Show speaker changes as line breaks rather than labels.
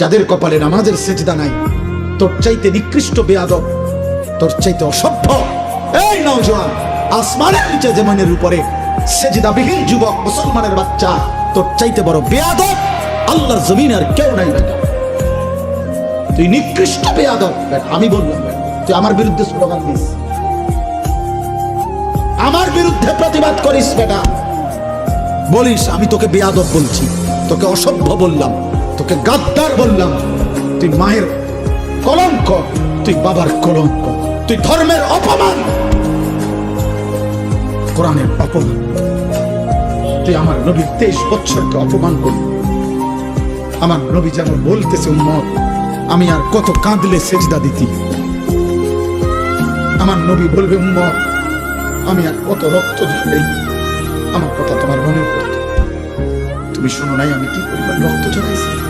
যাদের কপালে নামাজের সেজদা নাই, তোর চাইতে নিকৃষ্ট বেয়াদব, তোর চাইতে অসভ্য এই নওজোয়ান, আসমানের নিচে জমিনের উপরে সেজদাবিহীন যুবক মুসলমানের বাচ্চা, তোর চাইতে বড় বেয়াদব আল্লাহর জমিনে আর কেউ নাই বেটা। তুই নিকৃষ্ট বেয়াদব বেটা। আমি বললাম তুই আমার বিরুদ্ধে স্লোগান দিস, আমার বিরুদ্ধে প্রতিবাদ করিস বেটা, বলিস আমি তোকে বেয়াদব বলছি, তোকে অসভ্য বললাম, তোকে গাদ্দার বললাম, তুই মায়ের কলঙ্ক, তুই বাবার কলঙ্ক, তুই ধর্মের অপমান, কোরআনের অপমান, তুই আমার নবীর 23 বছরকে অপমান করলি। আমার নবী যেন বলতেছে উম্মত আমি আর কত কাঁদলে সেজদা দিতি, আমার নবী বলবে উম্মত আমি আর কত রক্ত ঝরাই, আমার কথা তোমার মনে পড়তো, তুমি শোনো নাই আমি কি পরিমাণ রক্ত ঝরাইছি।